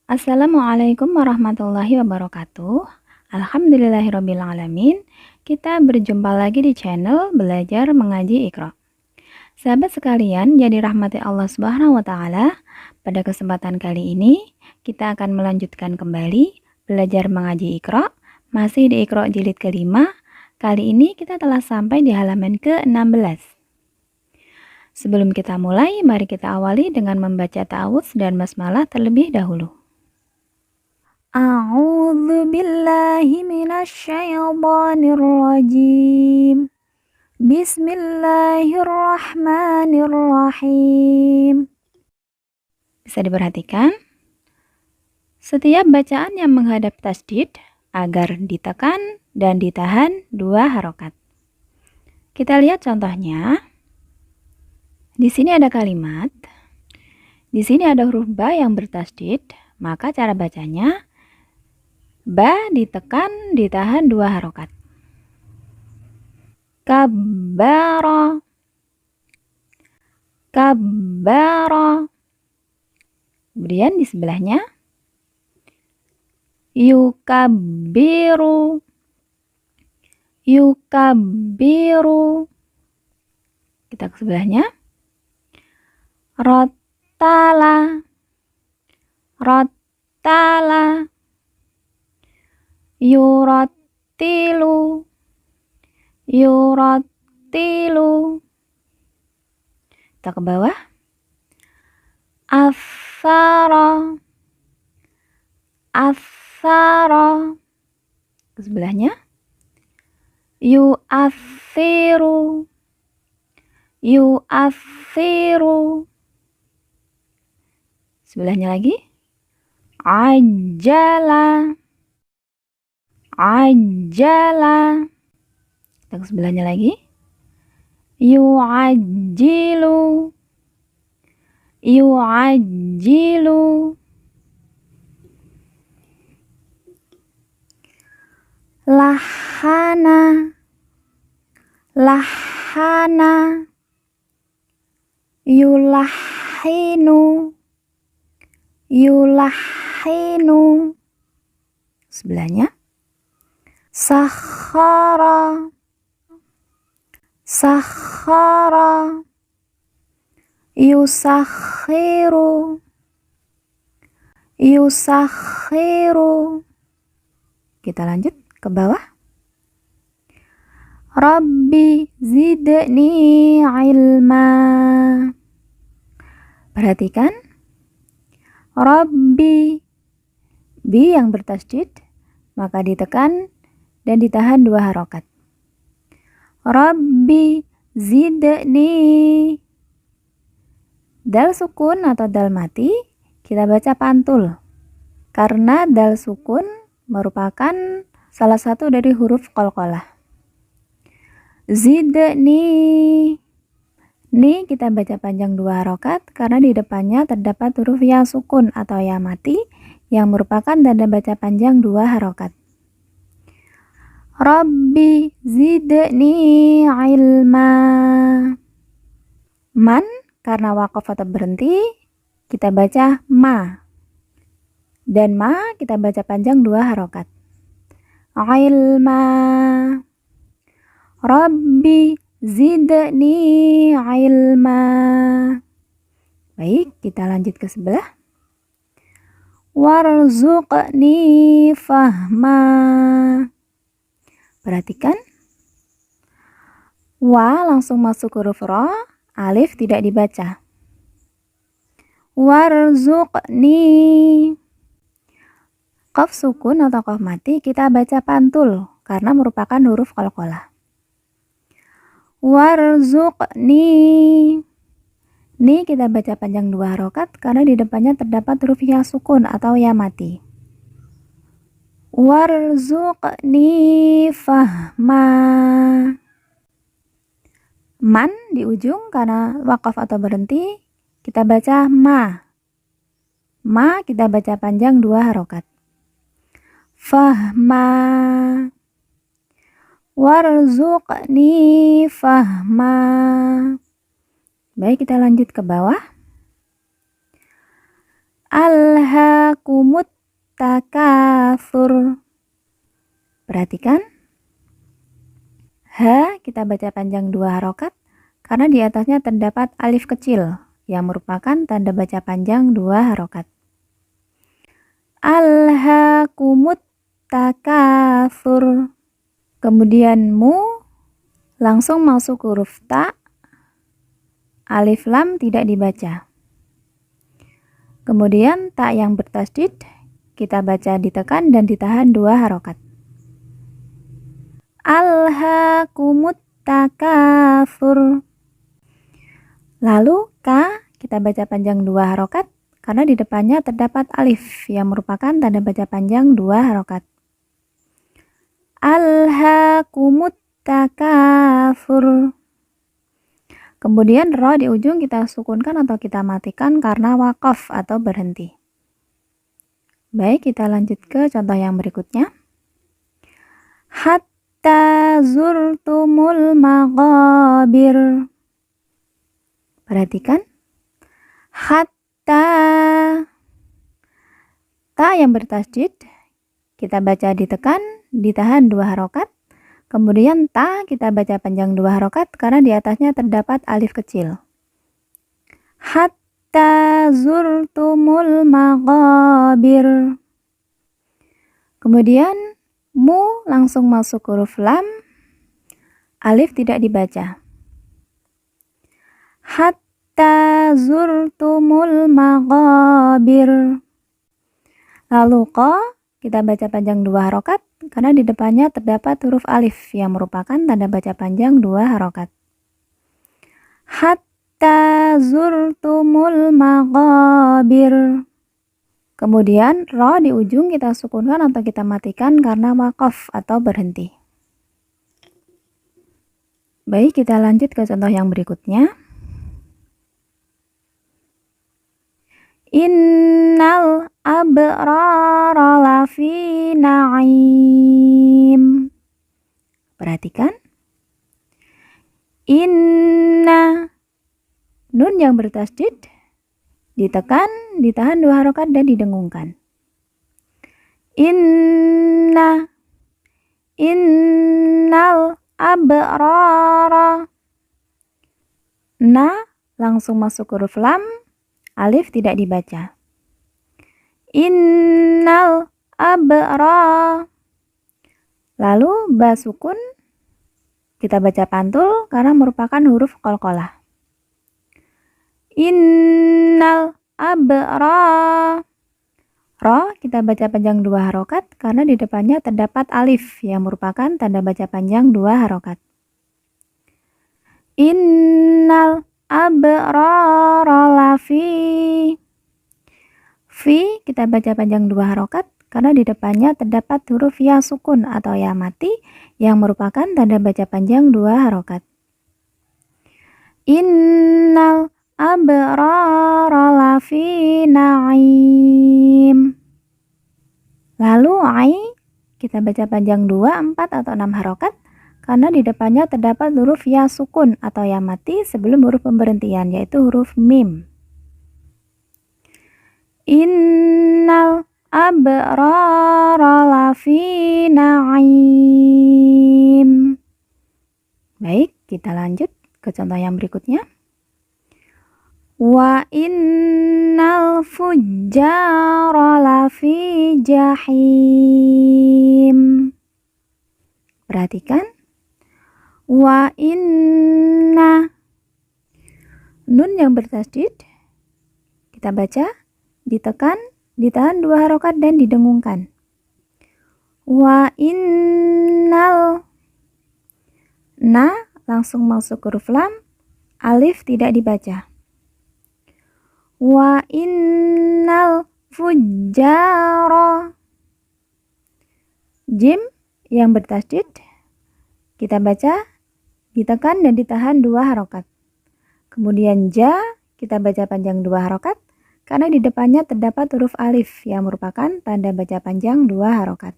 Assalamualaikum warahmatullahi wabarakatuh. Alhamdulillahirabbil alamin. Kita berjumpa lagi di channel Belajar Mengaji Iqra. Sahabat sekalian, yang dirahmati Allah Subhanahu wa taala, pada kesempatan kali ini kita akan melanjutkan kembali belajar mengaji Iqra, masih di Iqra jilid kelima. Kali ini kita telah sampai di halaman ke-16. Sebelum kita mulai, mari kita awali dengan membaca ta'awudz dan basmalah terlebih dahulu. A'udzu billahi minasyaitonir rajim. Bismillahirrahmanirrahim. Bisa diperhatikan, setiap bacaan yang menghadap tasdid agar ditekan dan ditahan 2 harokat. Kita lihat contohnya. Di sini ada kalimat, di sini ada huruf ba yang bertasdid, maka cara bacanya ba ditekan, ditahan 2 harokat. Kabbara, kabbara. Kemudian di sebelahnya yukabbiru, yukabbiru. Kita ke sebelahnya rottala, rottala. Yurattilu, yurattilu. Kita ke bawah. Athara, athara. Ke sebelahnya. Yu'athiru, yu'athiru. Sebelahnya lagi. Ajjala, ajjala. Kita ke sebelahnya lagi. Yu'ajjilu, yu'ajjilu. Lahana, lahana. Yulahinu, yulahinu. Sebelahnya. Sakhara, sakhara. Yusakhiru, yusakhiru. Kita lanjut ke bawah. Rabbi zidni ilma. Perhatikan. Rabbi, bi yang bertasdid, maka ditekan dan ditahan 2 harokat. Rabbi zidni. Dal sukun atau dal mati kita baca pantul, karena dal sukun merupakan salah satu dari huruf qalqalah. Zidni, ni kita baca panjang 2 harokat karena di depannya terdapat huruf ya sukun atau ya mati yang merupakan tanda baca panjang 2 harokat. Rabbi zidni ilma. Man karena waqaf atau berhenti kita baca ma, dan ma kita baca panjang 2 harokat. Ilma, Rabbi zidni ilma. Baik, kita lanjut ke sebelah. Warzuqni fahma. Perhatikan, wa langsung masuk huruf ra, alif tidak dibaca. Warzuqni. Qaf sukun atau qaf mati kita baca pantul karena merupakan huruf qalqalah. Warzuqni. Ni kita baca panjang 2 harokat karena di depannya terdapat huruf ya sukun atau ya mati. Warzuqni fahma. Man di ujung karena waqaf atau berhenti kita baca ma. Ma kita baca panjang 2 harokat. Fahma. Warzuqni fahma. Baik, kita lanjut ke bawah. Alhaakumut takatsur. Perhatikan. Ha kita baca panjang 2 harokat karena di atasnya terdapat alif kecil yang merupakan tanda baca panjang 2 harokat. Alhaakumut takatsur. Kemudian mu langsung masuk huruf ta, alif lam tidak dibaca. Kemudian ta yang bertasydid kita baca ditekan dan ditahan 2 harokat. Alhaakumut takatsur. Lalu ka kita baca panjang 2 harokat karena di depannya terdapat alif yang merupakan tanda baca panjang 2 harokat. Alhaakumut takatsur. Kemudian ro di ujung kita sukunkan atau kita matikan karena waqaf atau berhenti. Baik, kita lanjut ke contoh yang berikutnya. Hatta zurtumul maqabir. Perhatikan. Hatta. Ta yang bertasydid kita baca ditekan, ditahan 2 harokat. Kemudian ta kita baca panjang 2 harokat karena di atasnya terdapat alif kecil. Hatta zurtumul maqabir. Kemudian mu langsung masuk huruf lam, alif tidak dibaca. Hatta zurtumul maqabir. Lalu qa kita baca panjang 2 harokat karena di depannya terdapat huruf alif yang merupakan tanda baca panjang 2 harokat. Hatta zurtumul maqabir. Kemudian ro di ujung kita sukunkan atau kita matikan karena waqaf atau berhenti. Baik, kita lanjut ke contoh yang berikutnya. Innal abrara lafi na'im. Perhatikan. Inna. Nun yang bertasydid ditekan, ditahan 2 harokat dan didengungkan. Inna. Innal abrara. Na langsung masuk huruf lam, alif tidak dibaca. Innal abra. Lalu ba sukun kita baca pantul karena merupakan huruf qalqalah. Innal abra. Ro kita baca panjang 2 harokat karena di depannya terdapat alif yang merupakan tanda baca panjang 2 harokat. Innal abrara lafi. Fi kita baca panjang 2 harokat karena di depannya terdapat huruf ya sukun atau ya mati yang merupakan tanda baca panjang 2 harokat. Innal abrara lafi na'im. Lalu ai kita baca panjang 2, 4 atau 6 harokat karena di depannya terdapat huruf ya sukun atau ya mati sebelum huruf pemberhentian, yaitu huruf mim. Innal abrara lafi na'im. Baik, kita lanjut ke contoh yang berikutnya. Wa innal fujjara lafi jahim. Perhatikan. Wa inna. Nun yang bertasydid kita baca ditekan, ditahan 2 harokat dan didengungkan. Wa innal. Na langsung masuk huruf lam, alif tidak dibaca. Wa innal fujjara. Jim yang bertasydid kita baca ditekan dan ditahan 2 harokat. Kemudian ja kita baca panjang 2 harokat karena di depannya terdapat huruf alif yang merupakan tanda baca panjang 2 harokat.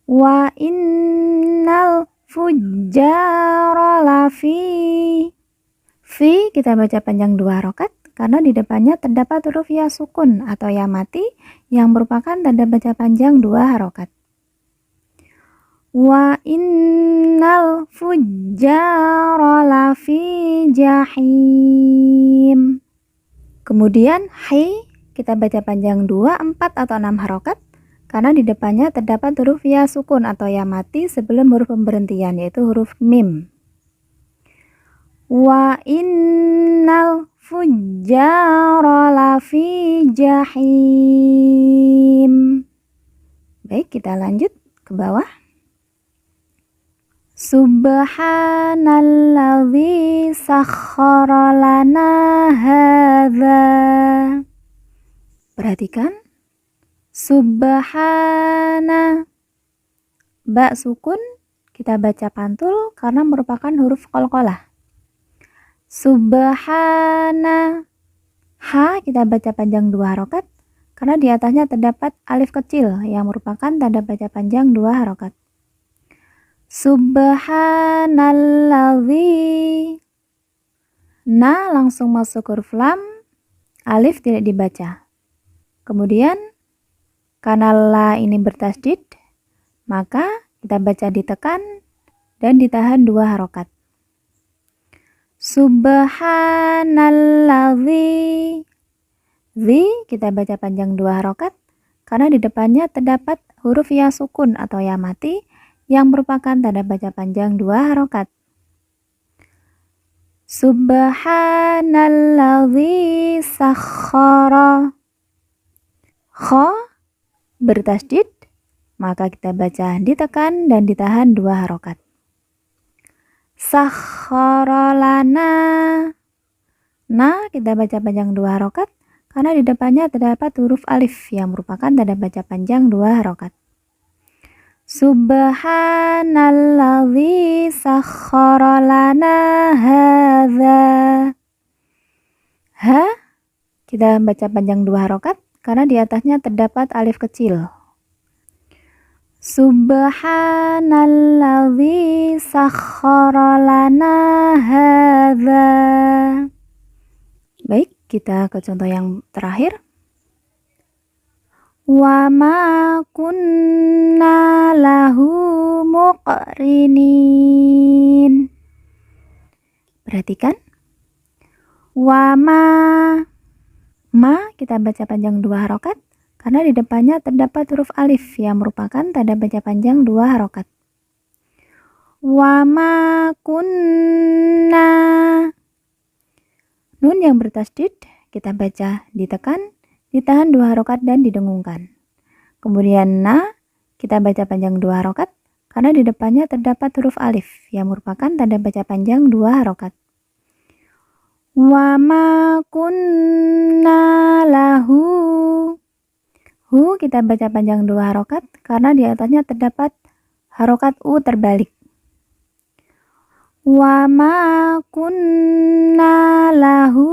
Wa innal fujjara lafi. Fi kita baca panjang 2 harokat karena di depannya terdapat huruf ya sukun atau ya mati yang merupakan tanda baca panjang 2 harokat. Wa innal fujjara lafi jahim. Kemudian hi kita baca panjang 2, 4 atau 6 harokat karena di depannya terdapat huruf ya sukun atau ya mati sebelum huruf pemberhentian yaitu huruf mim. Wa innal fujjara lafi jahim. Baik, kita lanjut ke bawah. Subhanalladzi sakhkhara lana hadza. Perhatikan. Subhana. Ba sukun kita baca pantul karena merupakan huruf qalqalah. Subhana. Ha kita baca panjang 2 harokat karena di atasnya terdapat alif kecil yang merupakan tanda baca panjang 2 harokat. Subhanalladzi. Na langsung masuk huruf lam, alif tidak dibaca. Kemudian karena la ini bertasdid, maka kita baca ditekan dan ditahan 2 harokat. Subhanalladzi. Zi kita baca panjang 2 harokat karena di depannya terdapat huruf ya sukun atau ya mati yang merupakan tanda baca panjang 2 harokat. Subhanalladzi sakhkhara. Kha bertasdid, maka kita baca ditekan dan ditahan 2 harokat. Sakhkhara lana. Na kita baca panjang 2 harokat karena di depannya terdapat huruf alif yang merupakan tanda baca panjang 2 harokat. Subhanalladzi sakhkhara lana hadza. Ha kita baca panjang 2 harokat karena di atasnya terdapat alif kecil. Subhanalladzi sakhkhara lana hadza. Baik, kita ke contoh yang terakhir. Wa ma kunna lahu muqrinin. Perhatikan. Wa ma kita baca panjang 2 harokat karena di depannya terdapat huruf alif yang merupakan tanda baca panjang 2 harokat. Wa ma kunna. Nun yang bertasdid kita baca ditekan, ditahan 2 harokat dan didengungkan. Kemudian na kita baca panjang 2 harokat karena di depannya terdapat huruf alif yang merupakan tanda baca panjang 2 harokat. Wa ma kunna lahu. Hu kita baca panjang 2 harokat karena di atasnya terdapat harokat u terbalik. Wa ma kunna lahu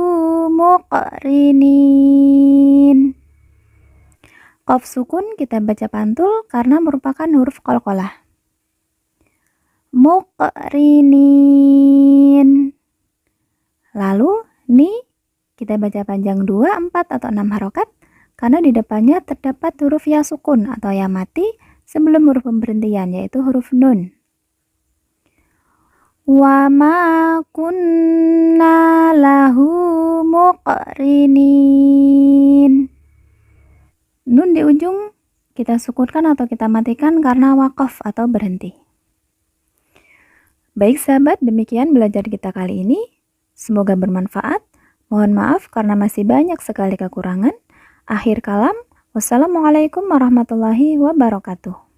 muqrinin. Qaf sukun kita baca pantul karena merupakan huruf qalqalah. Muqrinin. Lalu ni kita baca panjang 2, 4 atau 6 harokat karena di depannya terdapat huruf ya sukun atau ya mati sebelum huruf pemberhentian yaitu huruf nun. Wa ma kunna lahu muqrinin. Nun di ujung kita sukunkan atau kita matikan karena waqaf atau berhenti. Baik sahabat, demikian belajar kita kali ini. Semoga bermanfaat. Mohon maaf karena masih banyak sekali kekurangan. Akhir kalam, wassalamualaikum warahmatullahi wabarakatuh.